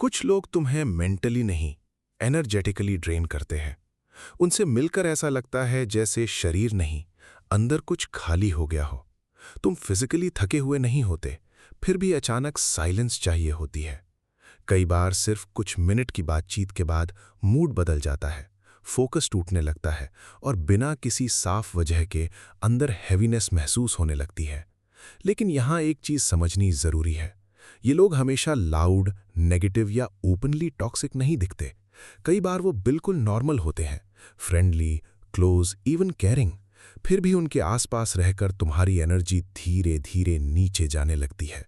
कुछ लोग तुम्हें मेंटली नहीं, एनर्जेटिकली ड्रेन करते हैं। उनसे मिलकर ऐसा लगता है जैसे शरीर नहीं, अंदर कुछ खाली हो गया हो। तुम फिजिकली थके हुए नहीं होते, फिर भी अचानक साइलेंस चाहिए होती है। कई बार सिर्फ कुछ मिनट की बातचीत के बाद मूड बदल जाता है, फोकस टूटने लगता है और बिना किसी साफ वजह के अंदर हैवीनेस महसूस होने लगती है। लेकिन यहाँ एक चीज़ समझनी ज़रूरी है। ये लोग हमेशा लाउड, नेगेटिव या ओपनली टॉक्सिक नहीं दिखते। कई बार वो बिल्कुल नॉर्मल होते हैं, फ्रेंडली, क्लोज, इवन केयरिंग। फिर भी उनके आसपास रहकर तुम्हारी एनर्जी धीरे धीरे नीचे जाने लगती है।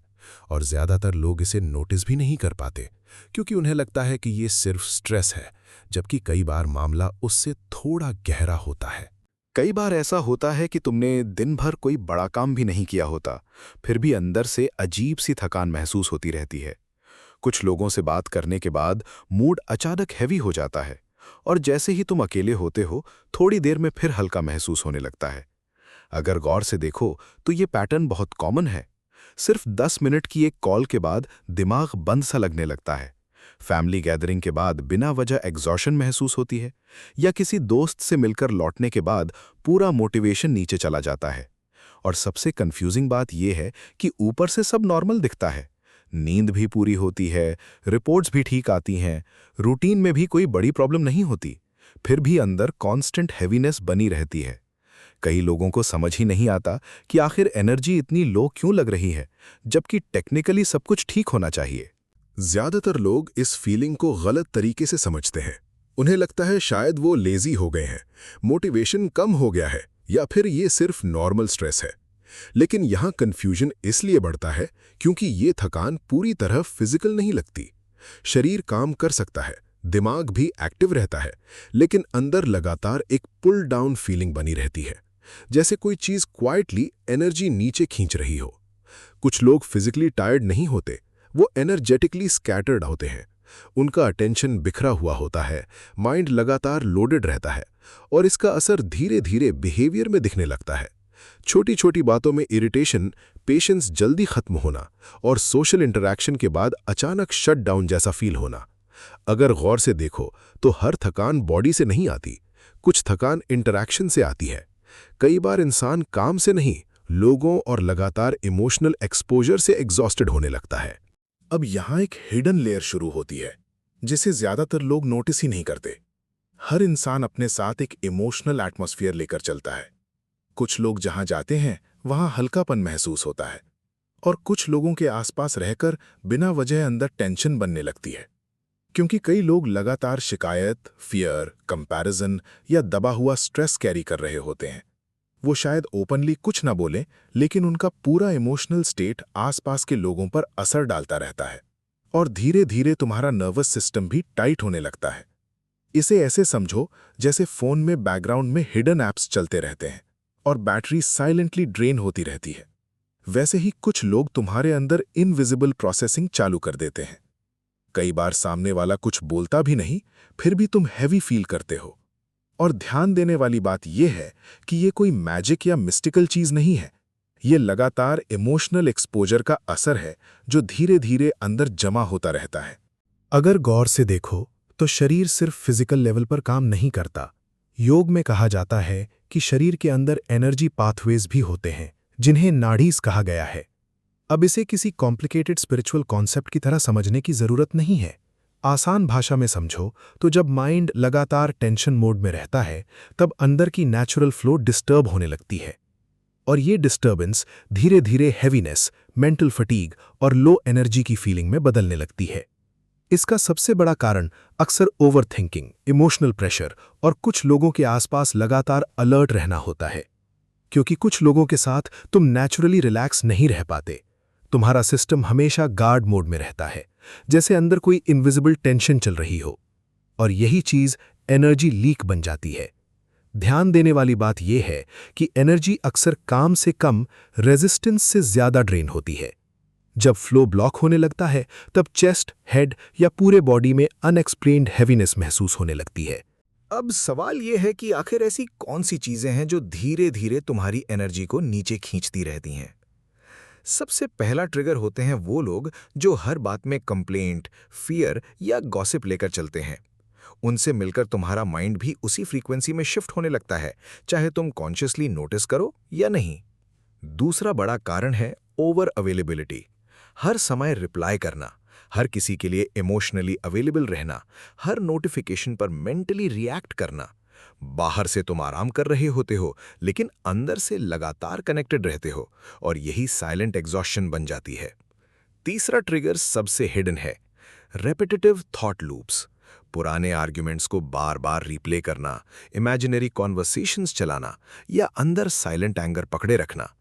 और ज़्यादातर लोग इसे नोटिस भी नहीं कर पाते, क्योंकि उन्हें लगता है कि ये सिर्फ स्ट्रेस है, जबकि कई बार मामला उससे थोड़ा गहरा होता है। कई बार ऐसा होता है कि तुमने दिन भर कोई बड़ा काम भी नहीं किया होता, फिर भी अंदर से अजीब सी थकान महसूस होती रहती है। कुछ लोगों से बात करने के बाद मूड अचानक हैवी हो जाता है और जैसे ही तुम अकेले होते हो, थोड़ी देर में फिर हल्का महसूस होने लगता है। अगर गौर से देखो तो ये पैटर्न बहुत कॉमन है। सिर्फ 10 मिनट की एक कॉल के बाद दिमाग बंद सा लगने लगता है। फैमिली गैदरिंग के बाद बिना वजह एग्जॉशन महसूस होती है, या किसी दोस्त से मिलकर लौटने के बाद पूरा मोटिवेशन नीचे चला जाता है। और सबसे कंफ्यूजिंग बात यह है कि ऊपर से सब नॉर्मल दिखता है। नींद भी पूरी होती है, रिपोर्ट्स भी ठीक आती हैं, रूटीन में भी कोई बड़ी प्रॉब्लम नहीं होती, फिर भी अंदर कांस्टेंट हैवीनेस बनी रहती है। कई लोगों को समझ ही नहीं आता कि आखिर एनर्जी इतनी लो क्यों लग रही है, जबकि टेक्निकली सब कुछ ठीक होना चाहिए। ज्यादातर लोग इस फीलिंग को गलत तरीके से समझते हैं। उन्हें लगता है शायद वो लेजी हो गए हैं, मोटिवेशन कम हो गया है, या फिर ये सिर्फ नॉर्मल स्ट्रेस है। लेकिन यहाँ कंफ्यूजन इसलिए बढ़ता है क्योंकि ये थकान पूरी तरह फिजिकल नहीं लगती। शरीर काम कर सकता है, दिमाग भी एक्टिव रहता है, लेकिन अंदर लगातार एक पुल डाउन फीलिंग बनी रहती है, जैसे कोई चीज क्वाइटली एनर्जी नीचे खींच रही हो। कुछ लोग फिजिकली टायर्ड नहीं होते, वो एनर्जेटिकली स्कैटर्ड होते हैं। उनका अटेंशन बिखरा हुआ होता है, माइंड लगातार लोडेड रहता है, और इसका असर धीरे धीरे बिहेवियर में दिखने लगता है। छोटी छोटी बातों में इरिटेशन, पेशेंस जल्दी खत्म होना और सोशल इंटरैक्शन के बाद अचानक शट डाउन जैसा फील होना। अगर गौर से देखो तो हर थकान बॉडी से नहीं आती, कुछ थकान इंटरैक्शन से आती है। कई बार इंसान काम से नहीं, लोगों और लगातार इमोशनल एक्सपोजर से एग्जॉस्टेड होने लगता है। अब यहाँ एक हिडन लेयर शुरू होती है, जिसे ज्यादातर लोग नोटिस ही नहीं करते। हर इंसान अपने साथ एक इमोशनल एटमॉस्फेयर लेकर चलता है। कुछ लोग जहां जाते हैं वहां हल्कापन महसूस होता है, और कुछ लोगों के आसपास रहकर बिना वजह अंदर टेंशन बनने लगती है। क्योंकि कई लोग लगातार शिकायत, फियर, कंपैरिजन या दबा हुआ स्ट्रेस कैरी कर रहे होते हैं। वो शायद ओपनली कुछ ना बोलें, लेकिन उनका पूरा इमोशनल स्टेट आसपास के लोगों पर असर डालता रहता है, और धीरे धीरे तुम्हारा नर्वस सिस्टम भी टाइट होने लगता है। इसे ऐसे समझो जैसे फोन में बैकग्राउंड में हिडन ऐप्स चलते रहते हैं और बैटरी साइलेंटली ड्रेन होती रहती है। वैसे ही कुछ लोग तुम्हारे अंदर इनविजिबल प्रोसेसिंग चालू कर देते हैं। कई बार सामने वाला कुछ बोलता भी नहीं, फिर भी तुम हैवी फील करते हो। और ध्यान देने वाली बात यह है कि ये कोई मैजिक या मिस्टिकल चीज नहीं है। ये लगातार इमोशनल एक्सपोजर का असर है, जो धीरे धीरे अंदर जमा होता रहता है। अगर गौर से देखो तो शरीर सिर्फ फिजिकल लेवल पर काम नहीं करता। योग में कहा जाता है कि शरीर के अंदर एनर्जी पाथवेज भी होते हैं, जिन्हें नाड़ीज कहा गया है। अब इसे किसी कॉम्प्लिकेटेड स्पिरिचुअल कॉन्सेप्ट की तरह समझने की जरूरत नहीं है। आसान भाषा में समझो तो जब माइंड लगातार टेंशन मोड में रहता है, तब अंदर की नेचुरल फ्लो डिस्टर्ब होने लगती है, और ये डिस्टर्बेंस धीरे धीरे हैवीनेस, मेंटल फटीग और लो एनर्जी की फीलिंग में बदलने लगती है। इसका सबसे बड़ा कारण अक्सर ओवरथिंकिंग, इमोशनल प्रेशर और कुछ लोगों के आसपास लगातार अलर्ट रहना होता है। क्योंकि कुछ लोगों के साथ तुम नेचुरली रिलैक्स नहीं रह पाते, तुम्हारा सिस्टम हमेशा गार्ड मोड में रहता है, जैसे अंदर कोई इनविजिबल टेंशन चल रही हो, और यही चीज एनर्जी लीक बन जाती है। ध्यान देने वाली बात यह है कि एनर्जी अक्सर काम से कम, रेजिस्टेंस से ज्यादा ड्रेन होती है। जब फ्लो ब्लॉक होने लगता है, तब चेस्ट, हेड या पूरे बॉडी में अनएक्सप्लेन्ड हैवीनेस महसूस होने लगती है। अब सवाल यह है कि आखिर ऐसी कौन सी चीजें हैं जो धीरे धीरे तुम्हारी एनर्जी को नीचे खींचती रहती हैं। सबसे पहला ट्रिगर होते हैं वो लोग जो हर बात में कंप्लेंट, फियर या गॉसिप लेकर चलते हैं। उनसे मिलकर तुम्हारा माइंड भी उसी फ्रीक्वेंसी में शिफ्ट होने लगता है, चाहे तुम कॉन्शियसली नोटिस करो या नहीं। दूसरा बड़ा कारण है ओवर अवेलेबिलिटी। हर समय रिप्लाई करना, हर किसी के लिए इमोशनली अवेलेबल रहना, हर नोटिफिकेशन पर मेंटली रिएक्ट करना। बाहर से तुम आराम कर रहे होते हो, लेकिन अंदर से लगातार कनेक्टेड रहते हो, और यही साइलेंट एग्जॉस्शन बन जाती है। तीसरा ट्रिगर सबसे हिडन है, रेपिटेटिव थॉट लूप्स। पुराने आर्ग्यूमेंट्स को बार बार रिप्ले करना, इमेजिनरी कॉन्वर्सेशंस चलाना या अंदर साइलेंट एंगर पकड़े रखना।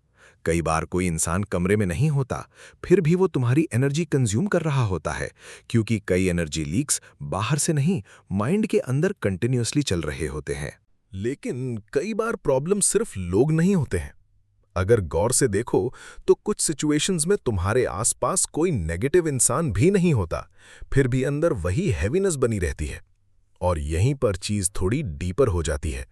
कई बार कोई इंसान कमरे में नहीं होता, फिर भी वो तुम्हारी एनर्जी कंज्यूम कर रहा होता है, क्योंकि कई एनर्जी लीक्स बाहर से नहीं, माइंड के अंदर कंटिन्यूअसली चल रहे होते हैं। लेकिन कई बार प्रॉब्लम सिर्फ लोग नहीं होते हैं। अगर गौर से देखो तो कुछ सिचुएशंस में तुम्हारे आसपास कोई नेगेटिव इंसान भी नहीं होता, फिर भी अंदर वही हैवीनेस बनी रहती है। और यहीं पर चीज थोड़ी डीपर हो जाती है,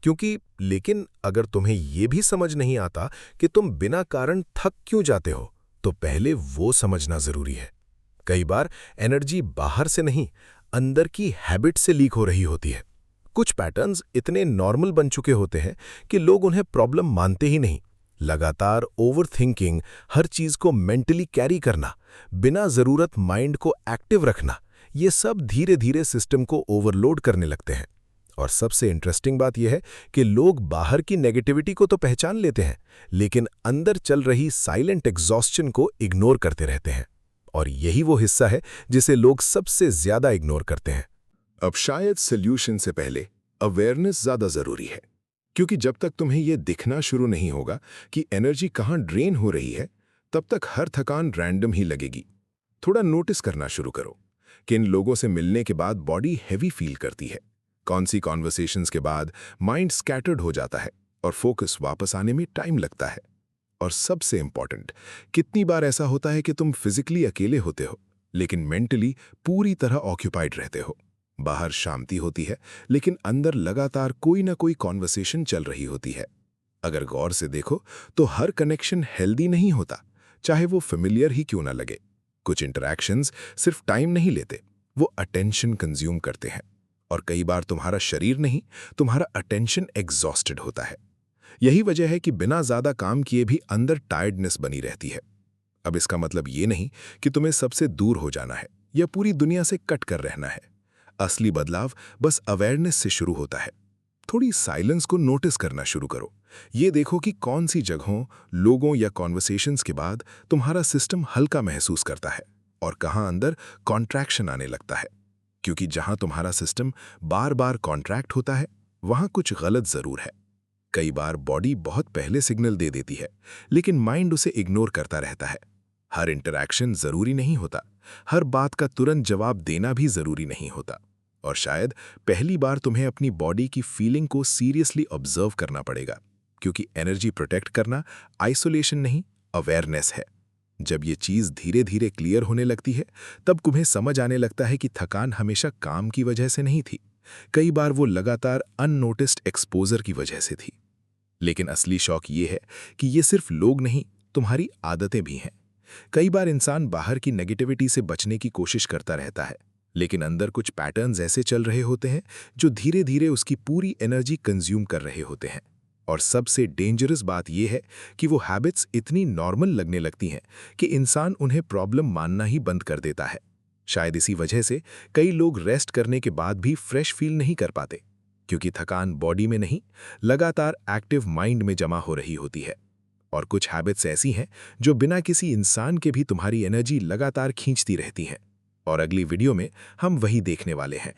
क्योंकि लेकिन अगर तुम्हें यह भी समझ नहीं आता कि तुम बिना कारण थक क्यों जाते हो, तो पहले वो समझना जरूरी है। कई बार एनर्जी बाहर से नहीं, अंदर की हैबिट से लीक हो रही होती है। कुछ पैटर्न्स इतने नॉर्मल बन चुके होते हैं कि लोग उन्हें प्रॉब्लम मानते ही नहीं। लगातार ओवरथिंकिंग, हर चीज को मेंटली कैरी करना, बिना जरूरत माइंड को एक्टिव रखना, ये सब धीरे धीरे सिस्टम को ओवरलोड करने लगते हैं। और सबसे इंटरेस्टिंग बात यह है कि लोग बाहर की नेगेटिविटी को तो पहचान लेते हैं, लेकिन अंदर चल रही साइलेंट एग्जॉस्शन को इग्नोर करते रहते हैं। और यही वो हिस्सा है जिसे लोग सबसे ज्यादा इग्नोर करते हैं। अब शायद सॉल्यूशन से पहले अवेयरनेस ज्यादा जरूरी है, क्योंकि जब तक तुम्हें यह दिखना शुरू नहीं होगा कि एनर्जी कहाँ ड्रेन हो रही है, तब तक हर थकान रैंडम ही लगेगी। थोड़ा नोटिस करना शुरू करो कि इन लोगों से मिलने के बाद बॉडी हैवी फील करती है, कौन सी कॉन्वर्सेशंस के बाद माइंड स्कैटर्ड हो जाता है और फोकस वापस आने में टाइम लगता है। और सबसे इंपॉर्टेंट, कितनी बार ऐसा होता है कि तुम फिजिकली अकेले होते हो, लेकिन मेंटली पूरी तरह ऑक्यूपाइड रहते हो। बाहर शांति होती है, लेकिन अंदर लगातार कोई ना कोई कॉन्वर्सेशन चल रही होती है। अगर गौर से देखो तो हर कनेक्शन हेल्दी नहीं होता, चाहे वो फेमिलियर ही क्यों ना लगे। कुछ इंटरैक्शंस सिर्फ टाइम नहीं लेते, वो अटेंशन कंज्यूम करते हैं। और कई बार तुम्हारा शरीर नहीं, तुम्हारा अटेंशन एग्जॉस्टेड होता है। यही वजह है कि बिना ज्यादा काम किए भी अंदर टायर्डनेस बनी रहती है। अब इसका मतलब ये नहीं कि तुम्हें सबसे दूर हो जाना है या पूरी दुनिया से कट कर रहना है। असली बदलाव बस अवेयरनेस से शुरू होता है। थोड़ी साइलेंस को नोटिस करना शुरू करो। ये देखो कि कौन सी जगहों, लोगों या कॉन्वर्सेशंस के बाद तुम्हारा सिस्टम हल्का महसूस करता है और कहाँ अंदर कॉन्ट्रैक्शन आने लगता है। क्योंकि जहां तुम्हारा सिस्टम बार बार कॉन्ट्रैक्ट होता है, वहां कुछ गलत जरूर है। कई बार बॉडी बहुत पहले सिग्नल दे देती है, लेकिन माइंड उसे इग्नोर करता रहता है। हर इंटरैक्शन जरूरी नहीं होता, हर बात का तुरंत जवाब देना भी जरूरी नहीं होता। और शायद पहली बार तुम्हें अपनी बॉडी की फीलिंग को सीरियसली ऑब्जर्व करना पड़ेगा, क्योंकि एनर्जी प्रोटेक्ट करना आइसोलेशन नहीं, अवेयरनेस है। जब ये चीज़ धीरे धीरे क्लियर होने लगती है, तब तुम्हें समझ आने लगता है कि थकान हमेशा काम की वजह से नहीं थी। कई बार वो लगातार अननोटिस्ड एक्सपोजर की वजह से थी। लेकिन असली शौक ये है कि ये सिर्फ लोग नहीं, तुम्हारी आदतें भी हैं। कई बार इंसान बाहर की नेगेटिविटी से बचने की कोशिश करता रहता है, लेकिन अंदर कुछ पैटर्न्स ऐसे चल रहे होते हैं जो धीरे धीरे उसकी पूरी एनर्जी कंज्यूम कर रहे होते हैं। और सबसे डेंजरस बात यह है कि वो हैबिट्स इतनी नॉर्मल लगने लगती हैं कि इंसान उन्हें प्रॉब्लम मानना ही बंद कर देता है। शायद इसी वजह से कई लोग रेस्ट करने के बाद भी फ्रेश फील नहीं कर पाते, क्योंकि थकान बॉडी में नहीं, लगातार एक्टिव माइंड में जमा हो रही होती है। और कुछ हैबिट्स ऐसी हैं जो बिना किसी इंसान के भी तुम्हारी एनर्जी लगातार खींचती रहती हैं। और अगली वीडियो में हम वही देखने वाले हैं।